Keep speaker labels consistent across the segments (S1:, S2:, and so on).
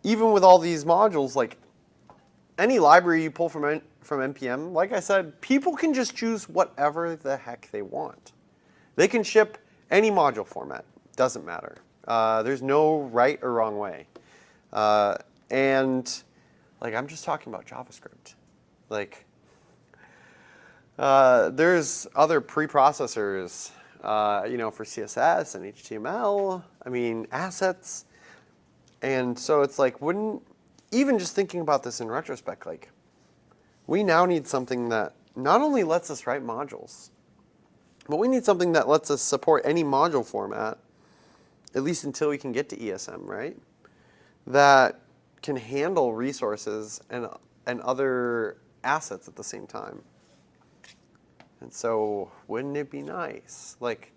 S1: even with all these modules, like any library you pull from NPM, like I said, people can just choose whatever the heck they want. They can ship any module format. Doesn't matter. There's no right or wrong way. And like I'm just talking about JavaScript. Like there's other preprocessors, for CSS and HTML. I mean, assets. And so it's like, even just thinking about this in retrospect, like, we now need something that not only lets us write modules, but we need something that lets us support any module format, at least until we can get to ESM, right? That can handle resources and other assets at the same time. And so wouldn't it be nice? Like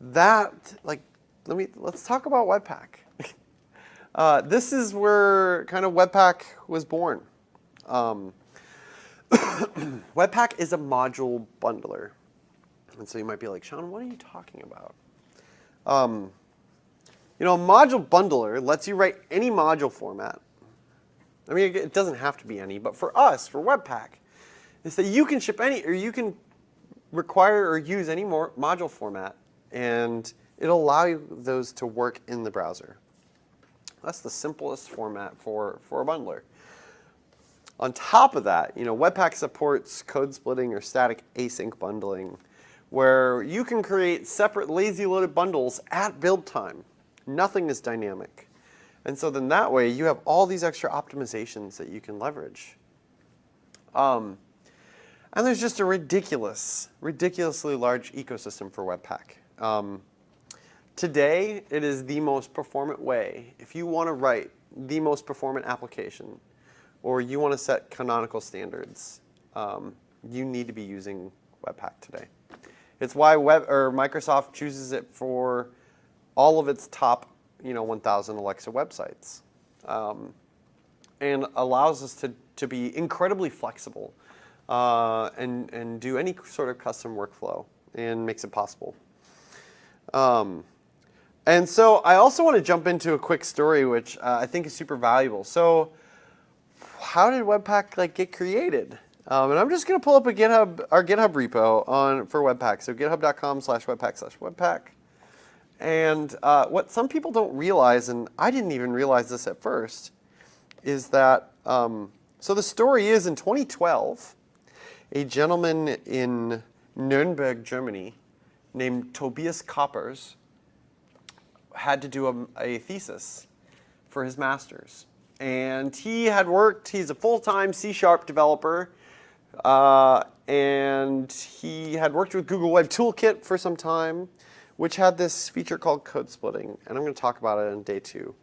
S1: that, like, let's talk about Webpack. This is where kind of Webpack was born. Webpack is a module bundler. And so you might be like, Sean, what are you talking about? A module bundler lets you write any module format. I mean, it doesn't have to be any, but for us, for Webpack, is that you can ship any, or you can require or use any more module format, and it'll allow you those to work in the browser. That's the simplest format for a bundler. On top of that, Webpack supports code splitting or static async bundling, where you can create separate lazy loaded bundles at build time. Nothing is dynamic. And so then that way you have all these extra optimizations that you can leverage. And there's just a ridiculously large ecosystem for Webpack. Today, it is the most performant way. If you want to write the most performant application, or you want to set canonical standards, you need to be using Webpack today. It's why Microsoft chooses it for all of its top, 1,000 Alexa websites, and allows us to be incredibly flexible and do any sort of custom workflow, and makes it possible. And so I also want to jump into a quick story, which I think is super valuable. So how did Webpack get created? And I'm just going to pull up our GitHub repo for Webpack. So github.com/webpack/webpack. And what some people don't realize, and I didn't even realize this at first, is that, so the story is in 2012, a gentleman in Nuremberg, Germany, named Tobias Koppers, had to do a thesis for his master's. And he's a full-time C# developer, and he had worked with Google Web Toolkit for some time, which had this feature called code splitting, and I'm going to talk about it in day 2.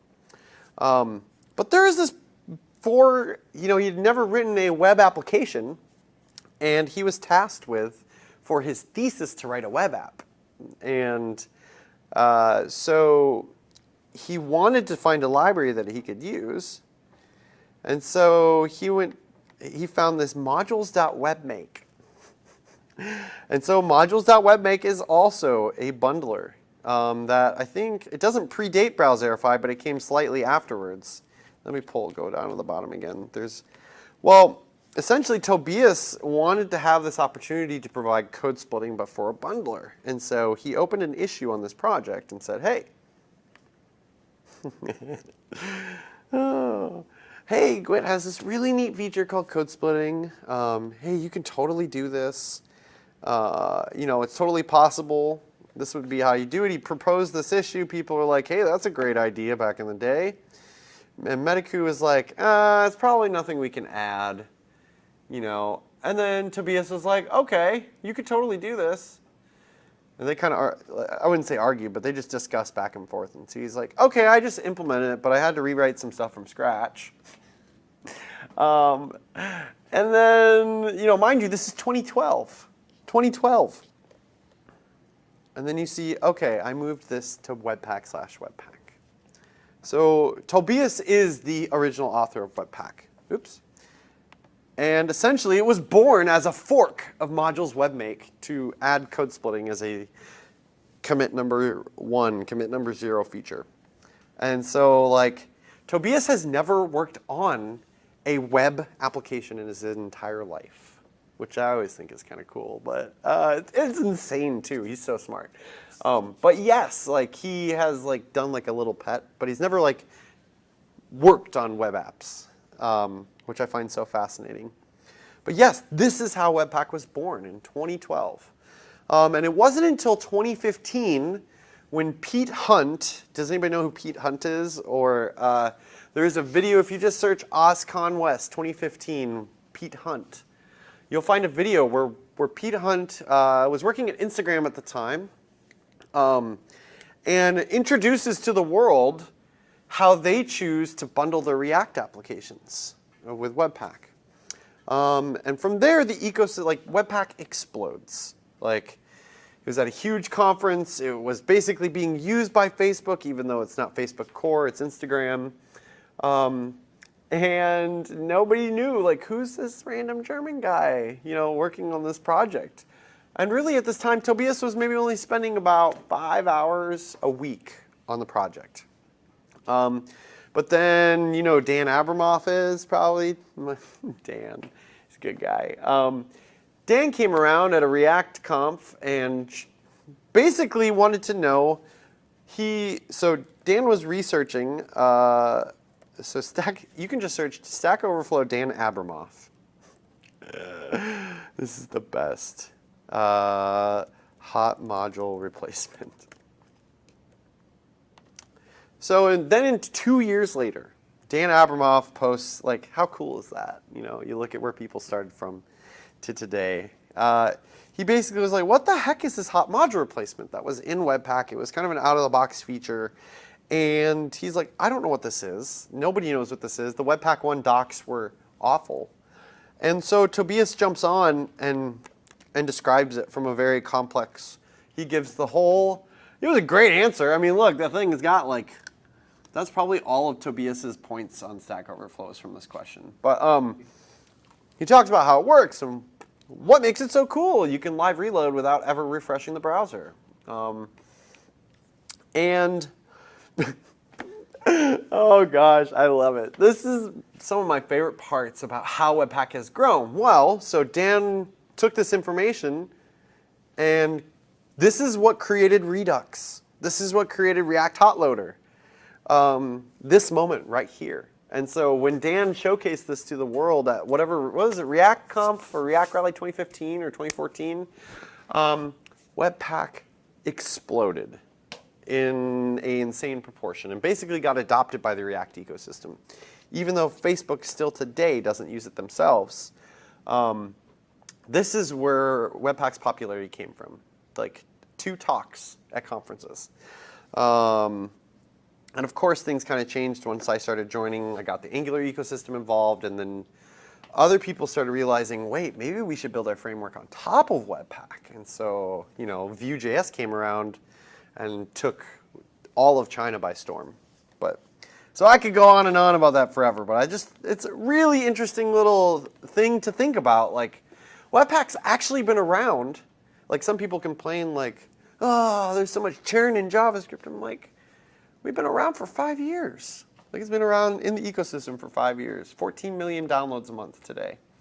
S1: But there is this he'd never written a web application, and he was tasked with, for his thesis, to write a web app. And so he wanted to find a library that he could use. And so he found this modules.webmake. And so modules.webmake is also a bundler that I think, it doesn't predate Browserify, but it came slightly afterwards. Let me go down to the bottom again. Essentially Tobias wanted to have this opportunity to provide code splitting, but for a bundler. And so he opened an issue on this project and said, hey, hey, Gwit has this really neat feature called code splitting. Hey, you can totally do this. It's totally possible. This would be how you do it. He proposed this issue. People were like, hey, that's a great idea back in the day. And Medicu was like, it's probably nothing we can add. And then Tobias was like, okay, you could totally do this. And they kind of, I wouldn't say argue, but they just discussed back and forth. And so he's like, okay, I just implemented it, but I had to rewrite some stuff from scratch. And then, mind you, this is 2012. 2012. And then you see, okay, I moved this to Webpack/Webpack. So Tobias is the original author of Webpack. Oops. And essentially, it was born as a fork of modules webmake to add code splitting as a commit number 1, commit number 0 feature. And so, Tobias has never worked on a web application in his entire life, which I always think is kind of cool, but it's insane too. He's so smart. But yes, like he has like done like a little pet, but he's never like worked on web apps, which I find so fascinating. But yes, this is how Webpack was born in 2012. And it wasn't until 2015 when Pete Hunt, does anybody know who Pete Hunt is? Or there's a video, if you just search OSCON West 2015, Pete Hunt, you'll find a video where Pete Hunt was working at Instagram at the time and introduces to the world how they choose to bundle their React applications with Webpack. And from there, the ecosystem, like Webpack explodes. Like, it was at a huge conference. It was basically being used by Facebook, even though it's not Facebook core, it's Instagram. And nobody knew, like, who's this random German guy, you know, working on this project? And really, at this time, Tobias was maybe only spending about 5 hours a week on the project. But then, you know, Dan Abramoff is probably, Dan, he's a good guy. Dan came around at a React conf and basically wanted to know, so Dan was researching, you can just search Stack Overflow Dan Abramoff. This is the best. Hot module replacement. So then 2 years later, Dan Abramoff posts, like, how cool is that? You know, you look at where people started from to today. He basically was like, what the heck is this hot module replacement that was in Webpack? It was kind of an out-of-the-box feature. And he's like, I don't know what this is. Nobody knows what this is. The Webpack 1 docs were awful. And so Tobias jumps on and describes it from a very complex, he gives the whole, it was a great answer. I mean, look, that thing has got like, that's probably all of Tobias's points on Stack Overflow is from this question. But he talks about how it works and what makes it so cool. You can live reload without ever refreshing the browser. And oh gosh, I love it. This is some of my favorite parts about how Webpack has grown. Well, so Dan took this information and this is what created Redux. This is what created React Hot Loader. This moment right here. And so when Dan showcased this to the world at whatever, what was it, React Conf or React Rally 2015 or 2014, Webpack exploded in an insane proportion and basically got adopted by the React ecosystem. Even though Facebook still today doesn't use it themselves, this is where Webpack's popularity came from. Like 2 talks at conferences. And of course, things kind of changed once I started joining. I got the Angular ecosystem involved, and then other people started realizing, wait, maybe we should build our framework on top of Webpack. And so, you know, Vue.js came around and took all of China by storm. But so I could go on and on about that forever, but it's a really interesting little thing to think about. Like, Webpack's actually been around. Like, some people complain, like, oh, there's so much churn in JavaScript. I'm like, we've been around for 5 years. Like, it's been around in the ecosystem for 5 years. 14 million downloads a month today.